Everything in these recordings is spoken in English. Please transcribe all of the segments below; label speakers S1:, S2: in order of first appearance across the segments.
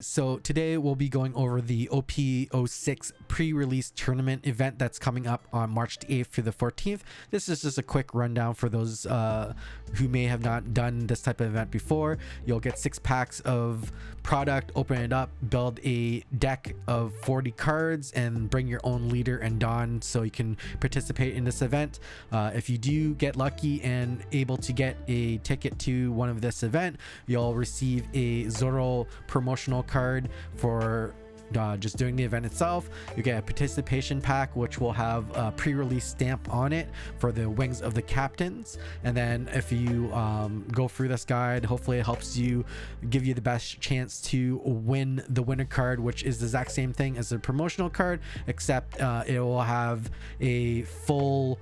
S1: So today we'll be going over the OP06 pre-release tournament event that's coming up on March the 8th through the 14th. This is just a quick rundown for those who may have not done this type of event before. You'll get 6 packs of product, open it up, build a deck of 40 cards, and bring your own leader and Don so you can participate in this event. If you do get lucky and able to get a ticket to one of this event, you'll receive a Zoro promotional card for just doing the event itself. You get a participation pack which will have a pre-release stamp on it for the wings of the captains, and then if you go through this guide, hopefully it helps you, give you the best chance to win the winner card, which is the exact same thing as the promotional card, except it will have a full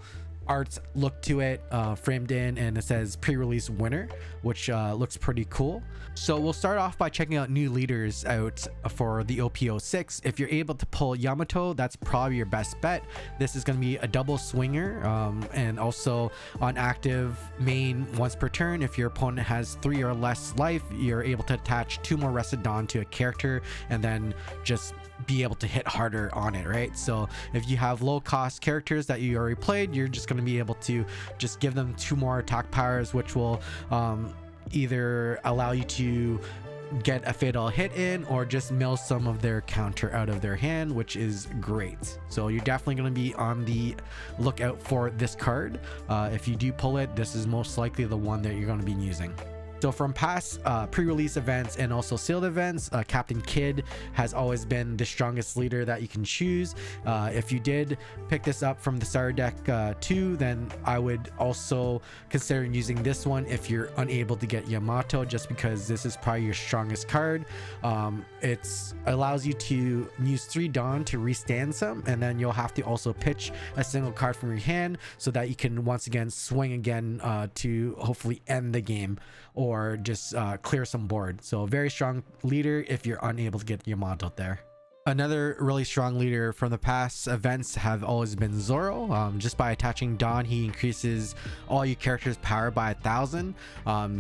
S1: art look to it, framed in, and it says pre-release winner, which looks pretty cool. So we'll start off by checking out new leaders out for the OP06. If you're able to pull Yamato, that's probably your best bet. This is going to be a double swinger, and also on active main once per turn. If your opponent has 3 or less life, you're able to attach 2 more rested Dawn to a character and then just be able to hit harder on it, right? So if you have low cost characters that you already played, you're just going to be able to just give them 2 more attack powers, which will either allow you to get a fatal hit in or just mill some of their counter out of their hand, which is great. So you're definitely going to be on the lookout for this card. If you do pull it, this is most likely the one that you're going to be using. So from past pre-release events and also sealed events, Captain Kid has always been the strongest leader that you can choose. If you did pick this up from the starter deck too, then I would also consider using this one if you're unable to get Yamato, just because this is probably your strongest card. It allows you to use 3 Dawn to restand some, and then you'll have to also pitch a single card from your hand so that you can once again swing again to hopefully end the game or just clear some board. So a very strong leader if you're unable to get Yamato there. Another really strong leader from the past events have always been Zoro. Just by attaching Dawn, he increases all your characters' power by 1,000.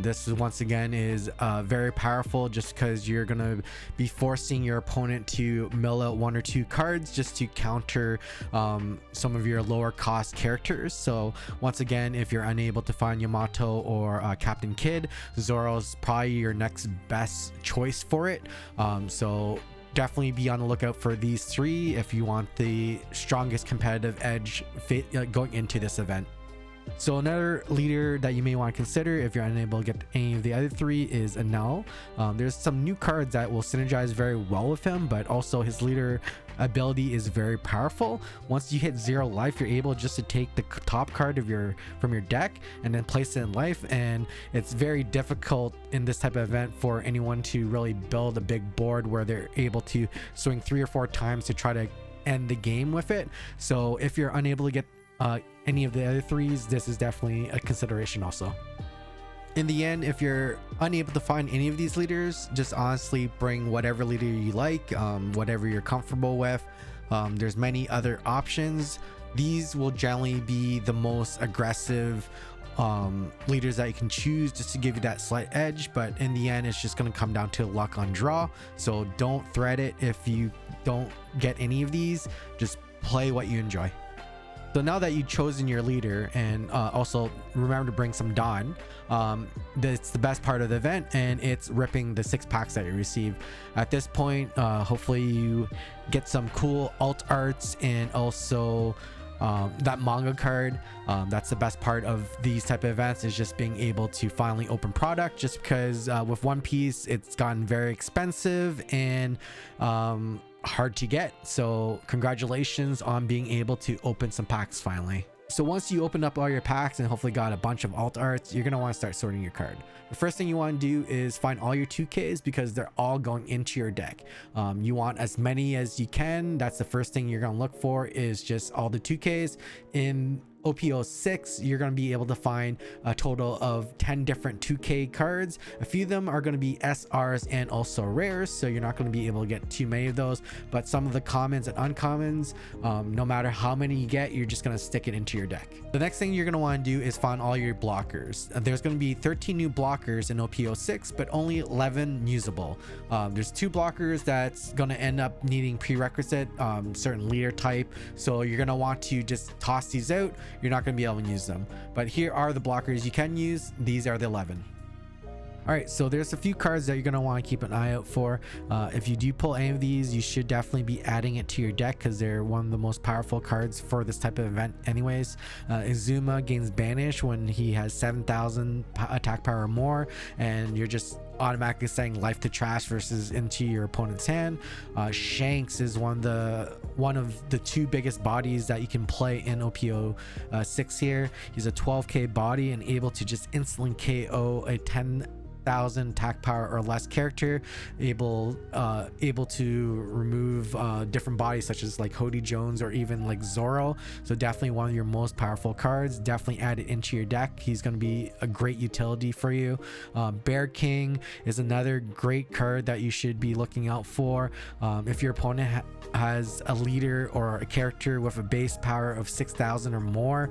S1: This is, once again, is very powerful just because you're gonna be forcing your opponent to mill out 1 or 2 cards just to counter some of your lower cost characters. So once again, if you're unable to find Yamato or Captain Kid, Zoro's probably your next best choice for it. So definitely be on the lookout for these 3 if you want the strongest competitive edge going into this event. So another leader that you may want to consider if you're unable to get any of the other 3 is Anel. There's some new cards that will synergize very well with him, but also his leader ability is very powerful. Once you hit 0 life, you're able just to take the top card of from your deck and then place it in life, and it's very difficult in this type of event for anyone to really build a big board where they're able to swing 3 or 4 times to try to end the game with it. So if you're unable to get any of the other 3s, this is definitely a consideration also. In the end, if you're unable to find any of these leaders, just honestly bring whatever leader you like, whatever you're comfortable with. There's many other options. These will generally be the most aggressive leaders that you can choose just to give you that slight edge, but in the end it's just going to come down to luck on draw. So don't thread it if you don't get any of these. Just play what you enjoy. So now that you've chosen your leader, and also remember to bring some Dawn, that's the best part of the event, and it's ripping the 6 packs that you receive. At this point, hopefully you get some cool alt arts and also that manga card. That's the best part of these type of events, is just being able to finally open product, just because with One Piece it's gotten very expensive and hard to get. So congratulations on being able to open some packs finally. So once you open up all your packs and hopefully got a bunch of alt arts, you're going to want to start sorting your card. The first thing you want to do is find all your 2Ks because they're all going into your deck. You want as many as you can. That's the first thing you're going to look for, is just all the 2Ks in OP06, you're going to be able to find a total of 10 different 2K cards. A few of them are going to be SRs and also rares, so you're not going to be able to get too many of those, but some of the commons and uncommons, no matter how many you get, you're just going to stick it into your deck. The next thing you're going to want to do is find all your blockers. There's going to be 13 new blockers in OP06, but only 11 usable. There's 2 blockers that's going to end up needing prerequisite, certain leader type, so you're going to want to just toss these out. You're not going to be able to use them, but here are the blockers you can use. These are the 11. All right, so there's a few cards that you're going to want to keep an eye out for. If you do pull any of these, you should definitely be adding it to your deck because they're one of the most powerful cards for this type of event anyways. Izuma gains banish when he has 7,000 attack power or more, and you're just automatically setting life to trash versus into your opponent's hand. Shanks is one of the 2 biggest bodies that you can play in OP06 here. He's a 12k body and able to just instantly KO a 10,000 attack power or less character, able to remove different bodies such as like Hody Jones or even like Zoro. So definitely one of your most powerful cards. Definitely add it into your deck. He's going to be a great utility for you. Bear King is another great card that you should be looking out for. If your opponent has a leader or a character with a base power of 6,000 or more,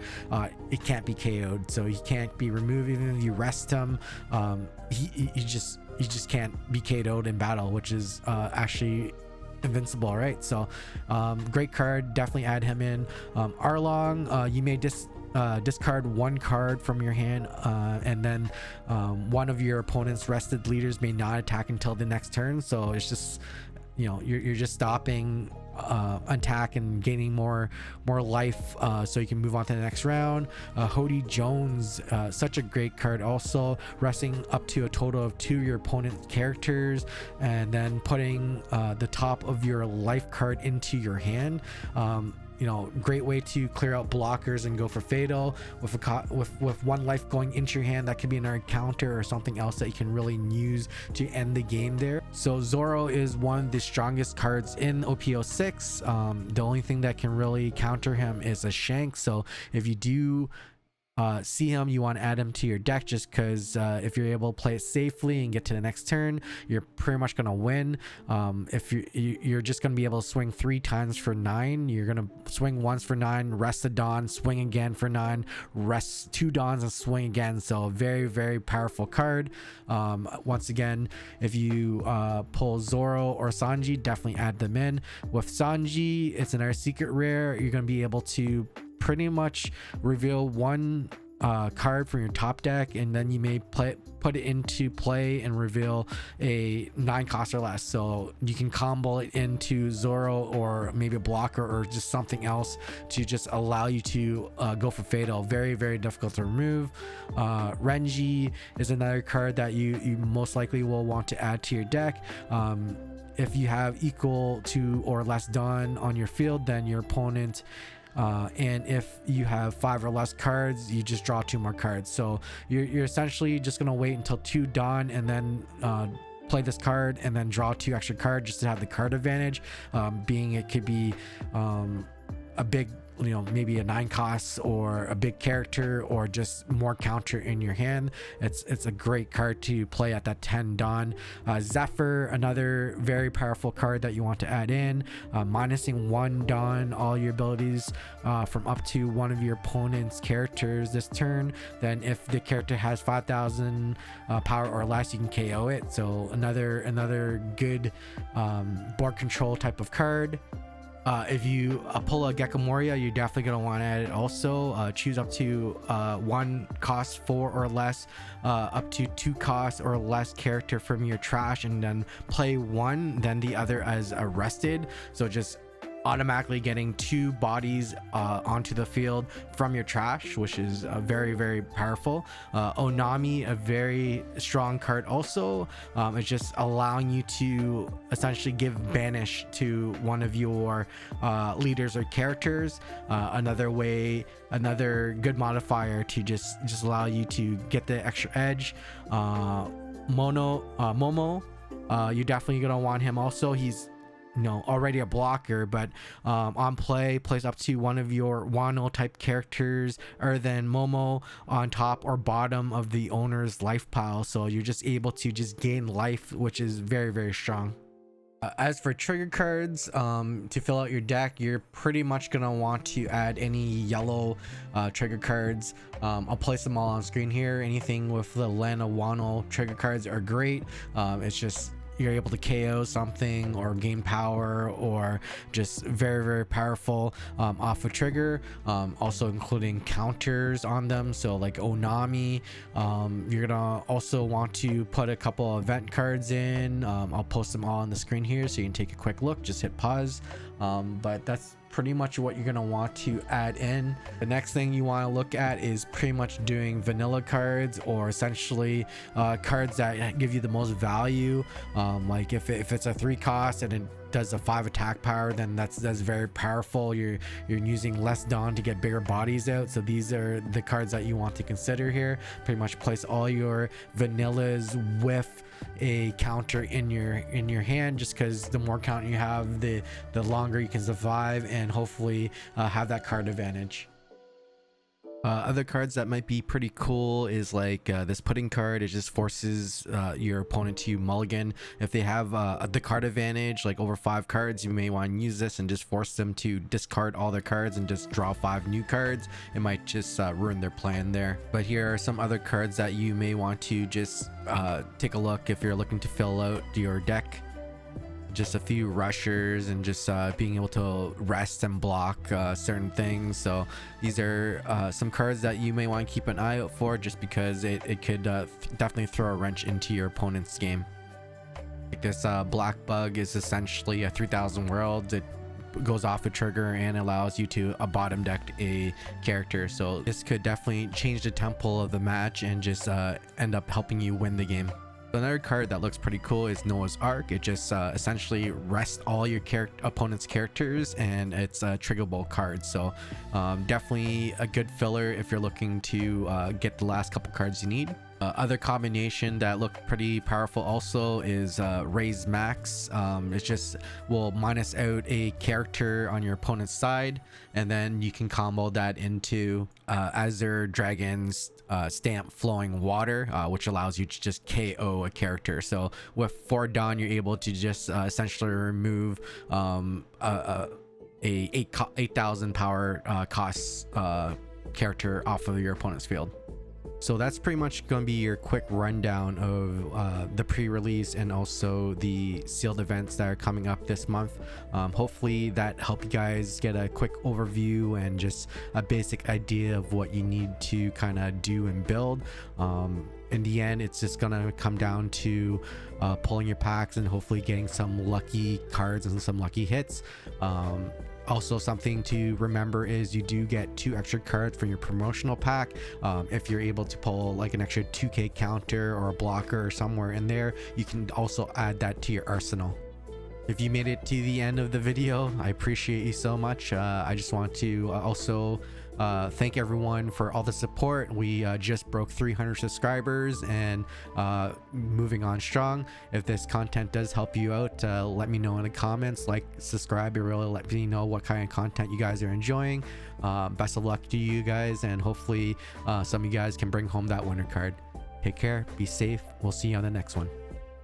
S1: it can't be KO'd, so he can't be removed even if you rest him. You just can't be KO'd in battle, which is actually invincible, right? So great card, definitely add him in. Arlong, you may discard 1 card from your hand, and then one of your opponent's rested leaders may not attack until the next turn, so it's just, you know, you're just stopping attack and gaining more life, so you can move on to the next round. Hody Jones, such a great card, also resting up to a total of 2 of your opponent's characters and then putting the top of your life card into your hand. You know, great way to clear out blockers and go for fatal with 1 life going into your hand. That could be another counter or something else that you can really use to end the game there. So Zoro is one of the strongest cards in OP06. The only thing that can really counter him is a Shank. So if you do see him, you want to add him to your deck, just because if you're able to play it safely and get to the next turn, you're pretty much going to win. If you're just going to be able to swing 3 times for 9, you're going to swing once for 9, rest a dawn, swing again for 9, rest 2 dawns and swing again. So very, very powerful card. Once again, if you pull Zoro or Sanji, definitely add them in. With Sanji, it's another secret rare. You're going to be able to pretty much reveal 1 card from your top deck, and then you may put it into play and reveal a 9 cost or less, so you can combo it into Zoro or maybe a blocker or just something else to just allow you to go for fatal. Very, very difficult to remove. Renji is another card that you most likely will want to add to your deck. If you have equal to or less dawn on your field, then your opponent, and if you have 5 or less cards, you just draw 2 more cards. So you're essentially just going to wait until 2 dawn and then play this card and then draw 2 extra cards just to have the card advantage, being it could be a big, you know, maybe a 9 cost or a big character or just more counter in your hand. It's a great card to play at that 10 dawn. Zephyr, another very powerful card that you want to add in, minusing 1 dawn all your abilities from up to one of your opponent's characters this turn. Then if the character has 5,000 power or less, you can KO it. So another good board control type of card. If you pull a Gecko Moria, you're definitely going to want to add it also. Choose up to 1 cost 4 or less, up to 2 costs or less character from your trash, and then play 1, then the other as arrested. So just automatically getting 2 bodies onto the field from your trash, which is very, very powerful. Onami, a very strong card also. It's just allowing you to essentially give banish to one of your leaders or characters. Another good modifier to just allow you to get the extra edge. Momo, you're definitely gonna want him also. He's already a blocker, but on play, place up to one of your Wano type characters other than Momo on top or bottom of the owner's life pile, so you're just able to just gain life, which is very, very strong. As for trigger cards, to fill out your deck, you're pretty much gonna want to add any yellow trigger cards. I'll place them all on screen here. Anything with the Lana Wano trigger cards are great. It's just you're able to KO something or gain power, or just very, very powerful off a trigger, also including counters on them, so like Onami. You're gonna also want to put a couple event cards in. I'll post them all on the screen here so you can take a quick look. Just hit pause, but that's pretty much what you're gonna want to add in. The next thing you want to look at is pretty much doing vanilla cards, or essentially cards that give you the most value. Like if it's a 3 cost and it does a 5 attack power, then that's very powerful. You're using less Dawn to get bigger bodies out, so these are the cards that you want to consider here. Pretty much place all your vanillas with a counter in your hand, just because the more counter you have, the longer you can survive and hopefully have that card advantage. Other cards that might be pretty cool is like this pudding card. It just forces your opponent to mulligan. If they have the card advantage, like over 5 cards, you may want to use this and just force them to discard all their cards and just draw 5 new cards. It might just ruin their plan there. But here are some other cards that you may want to just take a look if you're looking to fill out your deck. Just a few rushers and just being able to rest and block certain things. So these are some cards that you may want to keep an eye out for, just because it could definitely throw a wrench into your opponent's game. Like this black bug is essentially a 3000 worlds. It goes off a trigger and allows you to bottom deck a character, so this could definitely change the tempo of the match and just end up helping you win the game. Another card that looks pretty cool is Noah's Ark. It just essentially rests all your opponent's characters, and it's a triggerable card, so definitely a good filler if you're looking to get the last couple cards you need. Other combination that looked pretty powerful also is Raise Max. It just will minus out a character on your opponent's side, and then you can combo that into Azure Dragon's Stamp Flowing Water, which allows you to just KO a character. So with 4 Dawn, you're able to just essentially remove a 8,000 power cost character off of your opponent's field. So that's pretty much going to be your quick rundown of the pre-release and also the sealed events that are coming up this month. Hopefully that helped you guys get a quick overview and just a basic idea of what you need to kind of do and build. In the end, it's just gonna come down to pulling your packs and hopefully getting some lucky cards and some lucky hits. Also, something to remember is you do get 2 extra cards from your promotional pack. If you're able to pull like an extra 2k counter or a blocker or somewhere in there, you can also add that to your arsenal. If you made it to the end of the video, I appreciate you so much. I just want to also thank everyone for all the support. We just broke 300 subscribers and moving on strong. If this content does help you out, let me know in the comments. Like, subscribe. It really let me know what kind of content you guys are enjoying. Best of luck to you guys, and hopefully some of you guys can bring home that winner card. Take care, be safe. We'll see you on the next one.